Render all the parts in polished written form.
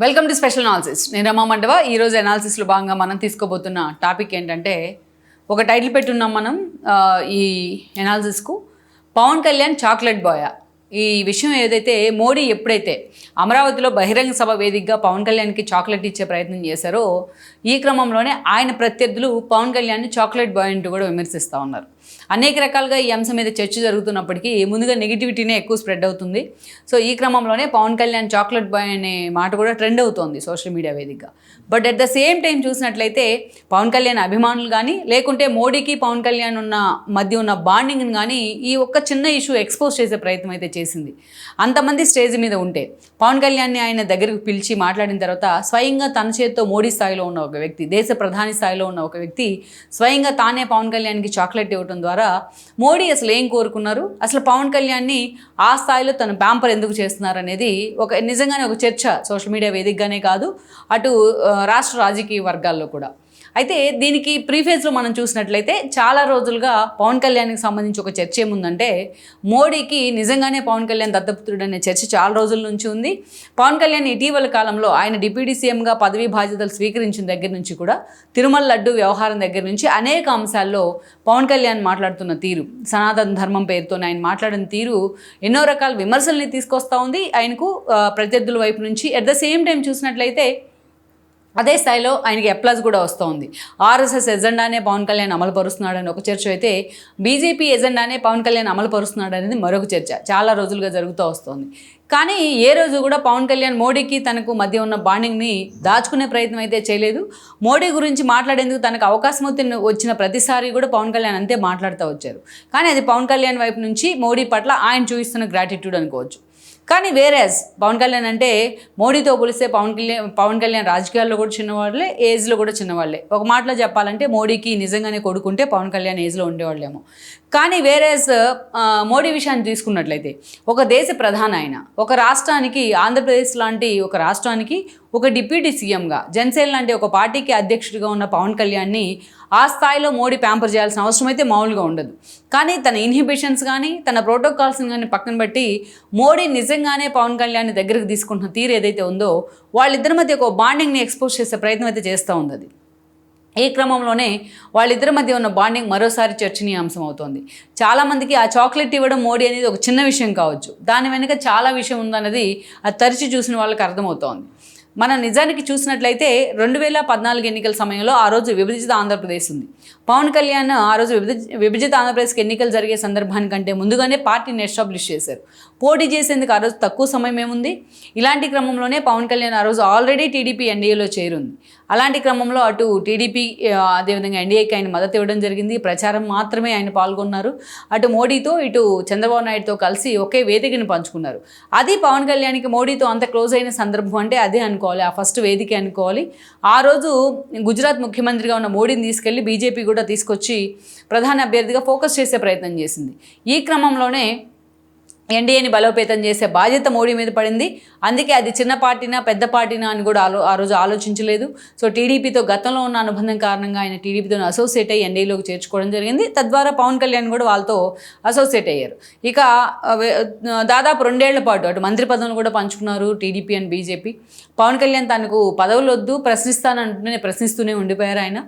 Welcome to special analysis. నేను రమా మండవ. ఈరోజు అనాలిసిస్లో భాగంగా మనం తీసుకోబోతున్న టాపిక్ ఏంటంటే, ఒక టైటిల్ పెట్టున్నాం మనం ఈ అనాలిసిస్కు, పవన్ కళ్యాణ్ చాక్లెట్ బాయ్. ఈ విషయం ఏదైతే మోడీ ఎప్పుడైతే అమరావతిలో బహిరంగ సభ వేదికగా పవన్ కళ్యాణ్కి చాక్లెట్ ఇచ్చే ప్రయత్నం చేశారో, ఈ క్రమంలోనే ఆయన ప్రత్యర్థులు పవన్ కళ్యాణ్ని చాక్లెట్ బాయ్ అంటూ కూడా విమర్శిస్తూ ఉన్నారు. అనేక రకాలుగా ఈ అంశం మీద చర్చ జరుగుతున్నప్పటికీ ముందుగా నెగిటివిటీనే ఎక్కువ స్ప్రెడ్ అవుతుంది. సో ఈ క్రమంలోనే పవన్ కళ్యాణ్ చాక్లెట్ బాయ్ అనే మాట కూడా ట్రెండ్ అవుతోంది సోషల్ మీడియా వేదికగా. But at the same time చూసినట్లయితే పవన్ కళ్యాణ్ అభిమానులు కానీ, లేకుంటే మోడీకి పవన్ కళ్యాణ్ మధ్య ఉన్న బాండింగ్ని కానీ ఈ ఒక్క చిన్న ఇష్యూ ఎక్స్పోజ్ చేసే ప్రయత్నం అయితే చేసింది. అంతమంది స్టేజ్ మీద ఉంటే పవన్ కళ్యాణ్ని ఆయన దగ్గరకు పిలిచి మాట్లాడిన తర్వాత స్వయంగా తన చేతితో మోడీ స్థాయిలో ఉన్న ఒక వ్యక్తి, దేశ ప్రధాని స్థాయిలో ఉన్న ఒక వ్యక్తి స్వయంగా తానే పవన్ కళ్యాణ్కి చాక్లెట్ ఇవ్వడం ద్వారా మోడీ అసలు ఏం కోరుకున్నారు, అసలు పవన్ కళ్యాణ్ని ఆ స్థాయిలో తను ప్యాంపర్ ఎందుకు చేస్తున్నారు అనేది నిజంగానే ఒక చర్చ సోషల్ మీడియా వేదికగానే కాదు, అటు రాష్ట్ర రాజకీయ వర్గాల్లో కూడా. అయితే దీనికి ప్రీఫేజ్లో మనం చూసినట్లయితే చాలా రోజులుగా పవన్ కళ్యాణ్కి సంబంధించి ఒక చర్చ ఏముందంటే, మోడీకి నిజంగానే పవన్ కళ్యాణ్ దత్తపుత్రుడు అనే చర్చ చాలా రోజుల నుంచి ఉంది. పవన్ కళ్యాణ్ ఇటీవల కాలంలో ఆయన డిప్యూటీ సీఎంగా పదవీ బాధ్యతలు స్వీకరించిన దగ్గర నుంచి కూడా, తిరుమల లడ్డు వ్యవహారం దగ్గర నుంచి అనేక అంశాల్లో పవన్ కళ్యాణ్ మాట్లాడుతున్న తీరు, సనాతన ధర్మం పేరుతో ఆయన మాట్లాడిన తీరు ఎన్నో రకాల విమర్శల్ని తీసుకొస్తూ ఉంది ఆయనకు ప్రత్యర్థుల వైపు నుంచి. అట్ ద సేమ్ టైం చూసినట్లయితే అదే స్థాయిలో ఆయనకి అప్లాజ్ కూడా వస్తూ ఉంది. ఆర్ఎస్ఎస్ ఎజెండానే పవన్ కళ్యాణ్ అమలు పరుస్తున్నాడని ఒక చర్చ అయితే, బీజేపీ ఎజెండానే పవన్ కళ్యాణ్ అమలు పరుస్తున్నాడు అనేది మరొక చర్చ చాలా రోజులుగా జరుగుతూ వస్తుంది. కానీ ఏ రోజు కూడా పవన్ కళ్యాణ్ మోడీకి తనకు మధ్య ఉన్న బాండింగ్ని దాచుకునే ప్రయత్నం అయితే చేయలేదు. మోడీ గురించి మాట్లాడేందుకు తనకు అవకాశం వచ్చిన ప్రతిసారి కూడా పవన్ కళ్యాణ్ అంతే మాట్లాడుతూ వచ్చారు. కానీ అది పవన్ కళ్యాణ్ వైపు నుంచి మోడీ పట్ల ఆయన చూపిస్తున్న గ్రాటిట్యూడ్ అనుకోవచ్చు. కానీ వేరేస్ పవన్ కళ్యాణ్ అంటే మోడీతో పోలిస్తే పవన్ కళ్యాణ్ రాజకీయాల్లో కూడా చిన్నవాళ్ళే, ఏజ్లో కూడా చిన్నవాళ్ళే. ఒక మాటలో చెప్పాలంటే మోడీకి నిజంగానే కొడుకుంటే పవన్ కళ్యాణ్ ఏజ్లో ఉండేవాళ్ళేమో. కానీ వేరేస్ మోడీ విషయాన్ని తీసుకున్నట్లయితే, ఒక దేశ ప్రధాని ఆయన, ఒక రాష్ట్రానికి, ఆంధ్రప్రదేశ్ లాంటి ఒక రాష్ట్రానికి ఒక డిప్యూటీ సీఎంగా, జనసేన లాంటి ఒక పార్టీకి అధ్యక్షుడిగా ఉన్న పవన్ కళ్యాణ్ని ఆ స్థాయిలో మోడీ ప్యాంపర్ చేయాల్సిన అవసరం అయితే మామూలుగా ఉండదు. కానీ తన ఇన్హిబిషన్స్ కానీ, తన ప్రోటోకాల్స్ని కానీ పక్కన పెట్టి మోడీ నిజంగానే పవన్ కళ్యాణ్ దగ్గరకు తీసుకుంటున్న తీరు ఏదైతే ఉందో, వాళ్ళిద్దరి మధ్య ఒక బాండింగ్ని ఎక్స్పోజ్ చేసే ప్రయత్నం అయితే చేస్తూ ఉంది అది. ఈ క్రమంలోనే వాళ్ళిద్దరి మధ్య ఉన్న బాండింగ్ మరోసారి చర్చనీయాంశం అవుతోంది. చాలామందికి ఆ చాక్లెట్ ఇవ్వడం మోడీ అనేది ఒక చిన్న విషయం కావచ్చు, దాని వెనుక చాలా విషయం ఉందన్నది అది తరచి చూసిన వాళ్ళకి అర్థమవుతోంది. మనం నిజానికి చూసినట్లయితే 2014 ఎన్నికల సమయంలో ఆ రోజు విభజిత ఆంధ్రప్రదేశ్ ఉంది. పవన్ కళ్యాణ్ ఆ రోజు విభజిత ఆంధ్రప్రదేశ్కి ఎన్నికలు జరిగే సందర్భానికంటే ముందుగానే పార్టీని ఎస్టాబ్లిష్ చేశారు. పోటీ చేసేందుకు ఆ రోజు తక్కువ సమయం ఏముంది. ఇలాంటి క్రమంలోనే పవన్ కళ్యాణ్ ఆ రోజు ఆల్రెడీ టీడీపీ ఎన్డీఏలో చేరుంది. అలాంటి క్రమంలో అటు టీడీపీ అదేవిధంగా ఎన్డీఏకి ఆయన మద్దతు ఇవ్వడం జరిగింది. ప్రచారం మాత్రమే ఆయన పాల్గొన్నారు. అటు మోడీతో, ఇటు చంద్రబాబు నాయుడుతో కలిసి ఒకే వేదికను పంచుకున్నారు. అది పవన్ కళ్యాణ్కి మోడీతో అంత క్లోజ్ అయిన సందర్భం అంటే అదే అనుకోవాలి, ఆ ఫస్ట్ వేదిక అనుకోవాలి. ఆ రోజు గుజరాత్ ముఖ్యమంత్రిగా ఉన్న మోడీని తీసుకెళ్లి బీజేపీ కూడా తీసుకొచ్చి ప్రధాన అభ్యర్థిగా ఫోకస్ చేసే ప్రయత్నం చేసింది. ఈ క్రమంలోనే ఎన్డీఏని బలోపేతం చేసే బాధ్యత మోడీ మీద పడింది. అందుకే అది చిన్న పార్టీనా పెద్ద పార్టీనా అని కూడా ఆ రోజు ఆలోచించలేదు. సో టీడీపీతో గతంలో ఉన్న అనుబంధం కారణంగా ఆయన టీడీపీతో అసోసియేట్ అయ్యి ఎన్డీఏలోకి చేర్చుకోవడం జరిగింది. తద్వారా పవన్ కళ్యాణ్ కూడా వాళ్ళతో అసోసియేట్ అయ్యారు. ఇక దాదాపు 2 ఏళ్ల పాటు అటు మంత్రి పదవులు కూడా పంచుకున్నారు TDP and BJP. Pawan Kalyan తనకు పదవులు వద్దు, ప్రశ్నిస్తానంటూనే ప్రశ్నిస్తూనే ఉండిపోయారు ఆయన.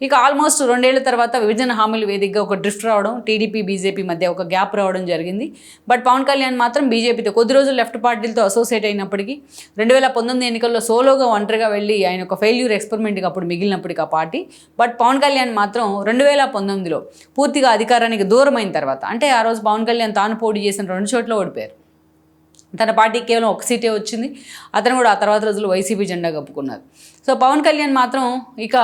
ఇక ఆల్మోస్ట్ 2 ఏళ్ల తర్వాత విభజన హామీల వేదికగా ఒక డ్రిఫ్ట్ రావడం, టీడీపీ బీజేపీ మధ్య ఒక గ్యాప్ రావడం జరిగింది. బట్ పవన్ కళ్యాణ్ మాత్రం బీజేపీతో కొద్ది రోజులు లెఫ్ట్ పార్టీలతో అసోసియేట్ అయినప్పటికీ 2019 ఎన్నికల్లో సోలోగా ఒంటరిగా వెళ్ళి ఆయన ఒక ఫెయిల్యూర్ ఎక్స్పెరిమెంట్గా అప్పుడు మిగిలినప్పటికీ ఆ పార్టీ. బట్ పవన్ కళ్యాణ్ మాత్రం 2019లో పూర్తిగా అధికారానికి దూరమైన తర్వాత, అంటే ఆ రోజు పవన్ కళ్యాణ్ తాను పోటీ చేసిన 2 చోట్ల ఓడిపోయారు. తన పార్టీకి కేవలం 1 సీటే వచ్చింది. అతను కూడా ఆ తర్వాత రోజులు వైసీపీ జెండా కప్పుకున్నారు. సో పవన్ కళ్యాణ్ మాత్రం ఇక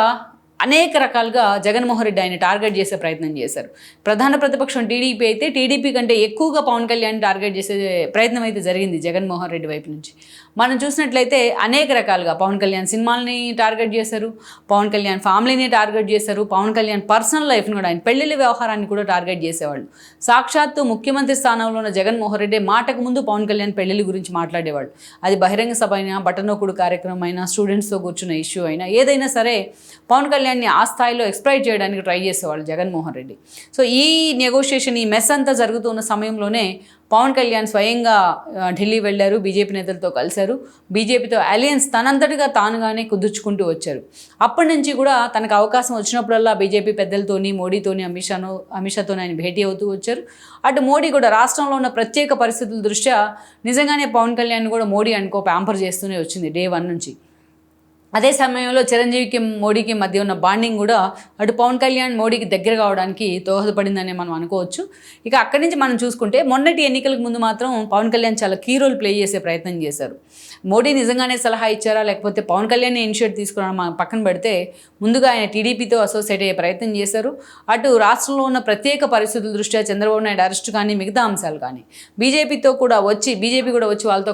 అనేక రకాలుగా జగన్మోహన్ రెడ్డి ఆయన టార్గెట్ చేసే ప్రయత్నం చేశారు. ప్రధాన ప్రతిపక్షం టీడీపీ అయితే టీడీపీ కంటే ఎక్కువగా పవన్ కళ్యాణ్ టార్గెట్ చేసే ప్రయత్నం అయితే జరిగింది జగన్మోహన్ రెడ్డి వైపు నుంచి. మనం చూసినట్లయితే అనేక రకాలుగా పవన్ కళ్యాణ్ సినిమాల్ని టార్గెట్ చేశారు, పవన్ కళ్యాణ్ ఫ్యామిలీని టార్గెట్ చేశారు, పవన్ కళ్యాణ్ పర్సనల్ లైఫ్ని కూడా, ఆయన పెళ్లిళ్ళ వ్యవహారాన్ని కూడా టార్గెట్ చేసేవాళ్ళు. సాక్షాత్తు ముఖ్యమంత్రి స్థానంలో ఉన్న జగన్మోహన్ రెడ్డి మాటకు ముందు పవన్ కళ్యాణ్ పెళ్లిళ్ళ గురించి మాట్లాడేవాళ్ళు. అది బహిరంగ సభ అయినా, బటనొక్కుడు కార్యక్రమం అయినా, స్టూడెంట్స్తో కూర్చున్న ఇష్యూ అయినా, ఏదైనా సరే పవన్ కళ్యాణ్ ఆ స్థాయిలో ఎక్స్ప్లైట్ చేయడానికి ట్రై చేసేవాళ్ళు జగన్మోహన్ రెడ్డి. సో ఈ నెగోషియేషన్, ఈ మెస్ అంతా జరుగుతున్న సమయంలోనే పవన్ కళ్యాణ్ స్వయంగా ఢిల్లీ వెళ్ళారు, బీజేపీ నేతలతో కలిశారు, బీజేపీతో అలయన్స్ తనంతటిగా తానుగానే కుదుర్చుకుంటూ వచ్చారు. అప్పటి నుంచి కూడా తనకు అవకాశం వచ్చినప్పుడల్లా బీజేపీ పెద్దలతోని, మోడీతోని, అమిత్ షాతోని ఆయన భేటీ అవుతూ వచ్చారు. అటు మోడీ కూడా రాష్ట్రంలో ఉన్న ప్రత్యేక పరిస్థితుల దృష్ట్యా నిజంగానే పవన్ కళ్యాణ్ కూడా మోడీ అనుకో ప్యాంపర్ చేస్తూనే వచ్చింది డే 1 నుంచి. అదే సమయంలో చిరంజీవికి మోడీకి మధ్య ఉన్న బాండింగ్ కూడా అటు పవన్ కళ్యాణ్ మోడీకి దగ్గర కావడానికి దోహదపడిందని మనం అనుకోవచ్చు. ఇక అక్కడి నుంచి మనం చూసుకుంటే మొన్నటి ఎన్నికలకు ముందు మాత్రం పవన్ కళ్యాణ్ చాలా కీ రోల్ ప్లే చేసే ప్రయత్నం చేశారు. మోడీ నిజంగానే సలహా ఇచ్చారా లేకపోతే పవన్ కళ్యాణ్ ఇనిషియేట్ తీసుకున్నారా మనం పక్కన పెడితే ముందుగా ఆయన టీడీపీతో అసోసియేట్ అయ్యే ప్రయత్నం చేశారు. అటు రాష్ట్రంలో ఉన్న ప్రత్యేక పరిస్థితుల దృష్ట్యా చంద్రబాబు నాయుడు అరెస్ట్ కానీ మిగతా అంశాలు కానీ బీజేపీ కూడా వచ్చి వాళ్ళతో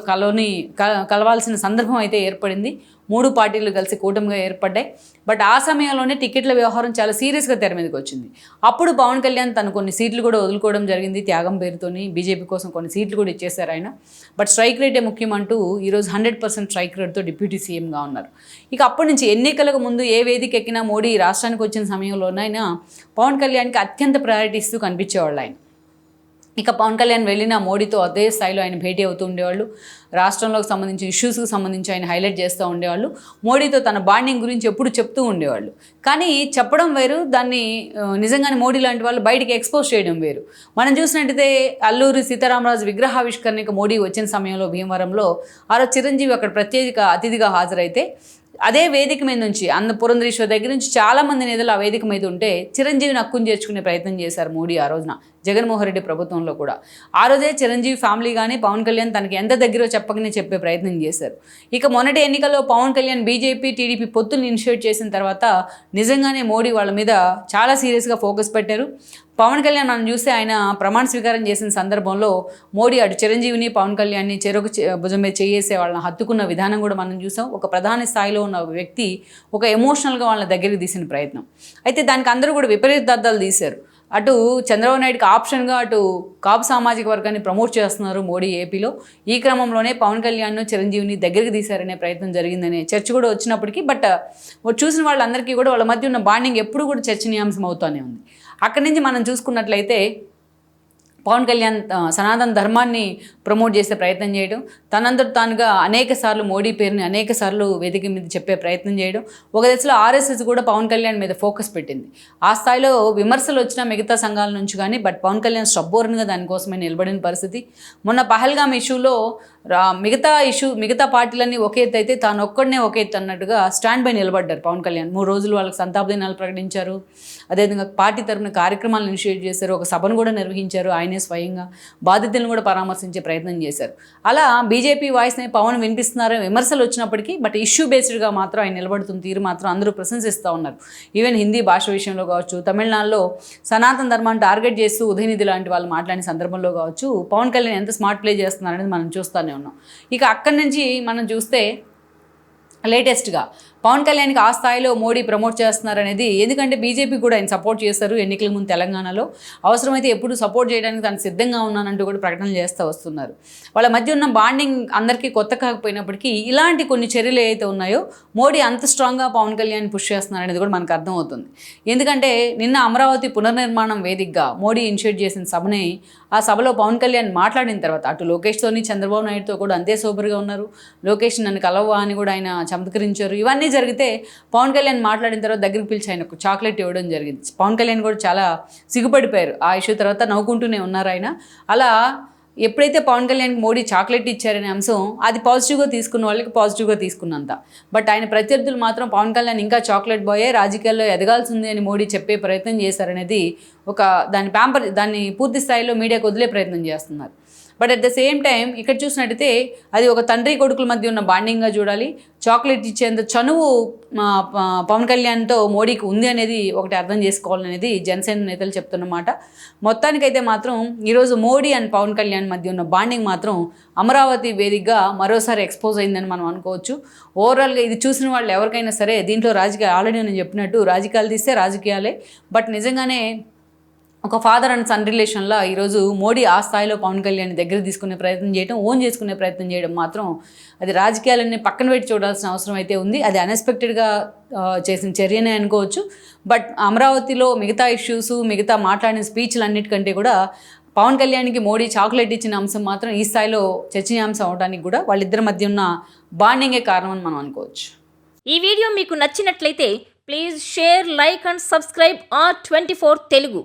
కలవాల్సిన సందర్భం అయితే ఏర్పడింది. 3 పార్టీలు కలిసి కూటమిగా ఏర్పడ్డాయి. బట్ ఆ సమయంలోనే టికెట్ల వ్యవహారం చాలా సీరియస్గా తెర మీదకి వచ్చింది. అప్పుడు పవన్ కళ్యాణ్ తను కొన్ని సీట్లు కూడా వదులుకోవడం జరిగింది. త్యాగం పేరుతోని బీజేపీ కోసం కొన్ని సీట్లు కూడా ఇచ్చేశారు ఆయన. బట్ స్ట్రైక్ రేటే ముఖ్యమంటూ ఈరోజు 100% స్ట్రైక్ రేట్తో డిప్యూటీ సీఎంగా ఉన్నారు. ఇక అప్పటి నుంచి ఎన్నికలకు ముందు ఏ వేదిక ఎక్కినా మోడీ రాష్ట్రానికి వచ్చిన సమయంలోనైనా పవన్ కళ్యాణ్కి అత్యంత ప్రయారిటీ ఇస్తూ కనిపించేవాళ్ళు ఆయన. ఇక పవన్ కళ్యాణ్ వెళ్ళిన మోడీతో అదే స్థాయిలో ఆయన భేటీ అవుతూ ఉండేవాళ్ళు. రాష్ట్రంలోకి సంబంధించి ఇష్యూస్కి సంబంధించి ఆయన హైలైట్ చేస్తూ ఉండేవాళ్ళు. మోడీతో తన బాండింగ్ గురించి ఎప్పుడు చెప్తూ ఉండేవాళ్ళు. కానీ చెప్పడం వేరు, దాన్ని నిజంగానే మోడీ లాంటి వాళ్ళు బయటికి ఎక్స్పోజ్ చేయడం వేరు. మనం చూసినట్టయితే అల్లూరి సీతారామరాజు విగ్రహావిష్కరణకి మోడీ వచ్చిన సమయంలో భీమవరంలో ఆ రోజు చిరంజీవి అక్కడ ప్రత్యేక అతిథిగా హాజరైతే అదే వేదిక మీద నుంచి పురంధరేశ్వర్ దగ్గర నుంచి చాలామంది నేతలు ఆ వేదిక మీద ఉంటే చిరంజీవిని హక్కును చేర్చుకునే ప్రయత్నం చేశారు మోడీ ఆ రోజున జగన్మోహన్ రెడ్డి ప్రభుత్వంలో కూడా. ఆ రోజే చిరంజీవి ఫ్యామిలీ కానీ పవన్ కళ్యాణ్ తనకి ఎంత దగ్గరో చెప్పకనే చెప్పే ప్రయత్నం చేశారు. ఇక మొన్నటి ఎన్నికల్లో పవన్ కళ్యాణ్ బీజేపీ టీడీపీ పొత్తులు ఇనిషియేట్ చేసిన తర్వాత నిజంగానే మోడీ వాళ్ళ మీద చాలా సీరియస్గా ఫోకస్ పెట్టారు. పవన్ కళ్యాణ్ మనం చూస్తే ఆయన ప్రమాణ స్వీకారం చేసిన సందర్భంలో మోడీ అటు చిరంజీవిని పవన్ కళ్యాణ్ని చెరొక భుజం మీద చేసే వాళ్ళని హత్తుకున్న విధానం కూడా మనం చూసాం. ఒక ప్రధాన స్థాయిలో ఉన్న వ్యక్తి ఒక ఎమోషనల్గా వాళ్ళ దగ్గరికి తీసిన ప్రయత్నం. అయితే దానికి అందరూ కూడా విపరీతార్థాలు తీశారు. అటు చంద్రబాబు నాయుడుకి ఆప్షన్గా అటు కాపు సామాజిక వర్గాన్ని ప్రమోట్ చేస్తున్నారు మోడీ ఏపీలో. ఈ క్రమంలోనే పవన్ కళ్యాణ్ను చిరంజీవిని దగ్గరికి తీశారనే ప్రయత్నం జరిగిందనే చర్చ కూడా వచ్చినప్పటికీ బట్ చూసిన వాళ్ళందరికీ కూడా వాళ్ళ మధ్య ఉన్న బాండింగ్ ఎప్పుడు కూడా చర్చనీయాంశం అవుతూనే ఉంది. అక్కడి నుంచి మనం చూసుకున్నట్లయితే పవన్ కళ్యాణ్ సనాతన ధర్మాన్ని ప్రమోట్ చేసే ప్రయత్నం చేయడం, తనందరూ తానుగా అనేకసార్లు మోడీ పేరుని అనేకసార్లు వేదిక మీద చెప్పే ప్రయత్నం చేయడం. ఒక దశలో ఆర్ఎస్ఎస్ కూడా పవన్ కళ్యాణ్ మీద ఫోకస్ పెట్టింది. ఆ స్థాయిలో విమర్శలు వచ్చిన మిగతా సంఘాల నుంచి కానీ బట్ పవన్ కళ్యాణ్ స్టబ్బోర్న్గా దానికోసమే నిలబడిన పరిస్థితి. మొన్న పహల్గామ్ ఇష్యూలో మిగతా పార్టీలన్నీ ఒకే ఎత్తు అయితే తాను ఒక్కడనే ఒకే ఎత్తు అన్నట్టుగా స్టాండ్ బై నిలబడ్డారు పవన్ కళ్యాణ్. 3 రోజులు వాళ్ళకి సంతాప దినాలు ప్రకటించారు. అదేవిధంగా పార్టీ తరఫున కార్యక్రమాలను ఇనిషియేట్ చేశారు. ఒక సభను కూడా నిర్వహించారు. ఆయనే స్వయంగా బాధితులను కూడా పరామర్శించే ప్రయత్నం చేశారు. అలా బీజేపీ వాయిస్ని పవన్ వినిపిస్తున్నారని విమర్శలు వచ్చినప్పటికీ బట్ ఇష్యూ బేస్డ్గా మాత్రం ఆయన నిలబడుతున్న తీరు మాత్రం అందరూ ప్రశంసిస్తూ ఉన్నారు. ఈవెన్ హిందీ భాష విషయంలో కావచ్చు, తమిళనాడులో సనాతన ధర్మాన్ని టార్గెట్ చేస్తూ ఉదయనిధి లాంటి వాళ్ళు మాట్లాడిన సందర్భంలో కావచ్చు పవన్ కళ్యాణ్ ఎంత స్మార్ట్ ప్లే చేస్తున్నారనేది మనం చూస్తూనే ఉన్నాం. ఇక అక్కడి నుంచి మనం చూస్తే లేటెస్ట్గా పవన్ కళ్యాణ్కి ఆ స్థాయిలో మోడీ ప్రమోట్ చేస్తున్నారనేది ఎందుకంటే బీజేపీ కూడా ఆయన సపోర్ట్ చేస్తారు. ఎన్నికల ముందు తెలంగాణలో అవసరమైతే ఎప్పుడు సపోర్ట్ చేయడానికి తాను సిద్ధంగా ఉన్నానంటూ కూడా ప్రకటనలు చేస్తూ వస్తున్నారు. వాళ్ళ మధ్య ఉన్న బాండింగ్ అందరికీ కొత్త కాకపోయినప్పటికీ ఇలాంటి కొన్ని చర్యలు ఏవైతే ఉన్నాయో మోడీ అంత స్ట్రాంగ్గా పవన్ కళ్యాణ్ పుష్ చేస్తున్నారనేది కూడా మనకు అర్థమవుతుంది. ఎందుకంటే నిన్న అమరావతి పునర్నిర్మాణం వేదికగా మోడీ ఇనిషియేట్ చేసిన సభని ఆ సభలో పవన్ కళ్యాణ్ మాట్లాడిన తర్వాత అటు లోకేష్తోని చంద్రబాబు నాయుడుతో కూడా అంతే సోబర్గా ఉన్నారు. లోకేష్ నన్ను కలవా అని కూడా ఆయన చమత్కరించారు. ఇవన్నీ జరిగితే పవన్ కళ్యాణ్ మాట్లాడిన తర్వాత దగ్గరికి పిలిచి ఆయన ఒక చాక్లెట్ ఇవ్వడం జరిగింది. పవన్ కళ్యాణ్ కూడా చాలా సిగ్గుపడిపోయారు. ఆ ఇష్యూ తర్వాత నవ్వుకుంటూనే ఉన్నారు ఆయన. అలా ఎప్పుడైతే పవన్ కళ్యాణ్కి మోడీ చాక్లెట్ ఇచ్చారనే అంశం అది పాజిటివ్గా తీసుకున్న వాళ్ళకి పాజిటివ్గా తీసుకున్నంత బట్ ఆయన ప్రత్యర్థులు మాత్రం పవన్ కళ్యాణ్ ఇంకా చాక్లెట్ బాయే రాజకీయాల్లో ఎదగాల్సి ఉంది అని మోడీ చెప్పే ప్రయత్నం చేశారనేది దాన్ని పూర్తి స్థాయిలో మీడియాకు వదిలే ప్రయత్నం చేస్తున్నారు. But at the same time ఇక్కడ చూసినట్టయితే అది ఒక తండ్రి కొడుకుల మధ్య ఉన్న బాండింగ్గా చూడాలి. చాక్లెట్ ఇచ్చేంత చనువు పవన్ కళ్యాణ్తో మోడీకి ఉంది అనేది ఒకటి అర్థం చేసుకోవాలనేది జనసేన నేతలు చెప్తున్నమాట. మొత్తానికైతే మాత్రం ఈరోజు మోడీ అండ్ పవన్ కళ్యాణ్ మధ్య ఉన్న బాండింగ్ మాత్రం అమరావతి వేదికగా మరోసారి ఎక్స్పోజ్ అయిందని మనం అనుకోవచ్చు. ఓవరాల్గా ఇది చూసిన వాళ్ళు ఎవరికైనా సరే దీంట్లో రాజకీయాలు ఆల్రెడీ నేను చెప్పినట్టు రాజకీయాలు తీస్తే రాజకీయాలే బట్ నిజంగానే ఒక ఫాదర్ అండ్ సన్ రిలేషన్లో ఈరోజు మోడీ ఆ స్థాయిలో పవన్ కళ్యాణ్ దగ్గర తీసుకునే ప్రయత్నం చేయడం ఓన్ చేసుకునే ప్రయత్నం చేయడం మాత్రం అది రాజకీయాలన్నీ పక్కన పెట్టి చూడాల్సిన అవసరం అయితే ఉంది. అది అన్ఎక్స్పెక్టెడ్గా చేసిన చర్యనే అనుకోవచ్చు. బట్ అమరావతిలో మిగతా ఇష్యూస్ మిగతా మాట్లాడిన స్పీచ్లు అన్నిటికంటే కూడా పవన్ కళ్యాణ్కి మోడీ చాక్లెట్ ఇచ్చిన అంశం మాత్రం ఈ స్థాయిలో చర్చనీయాంశం అవడానికి కూడా వాళ్ళిద్దరి మధ్య ఉన్న బాండింగే కారణం అని మనం అనుకోవచ్చు. ఈ వీడియో మీకు నచ్చినట్లయితే please share, like and subscribe R24 Telugu.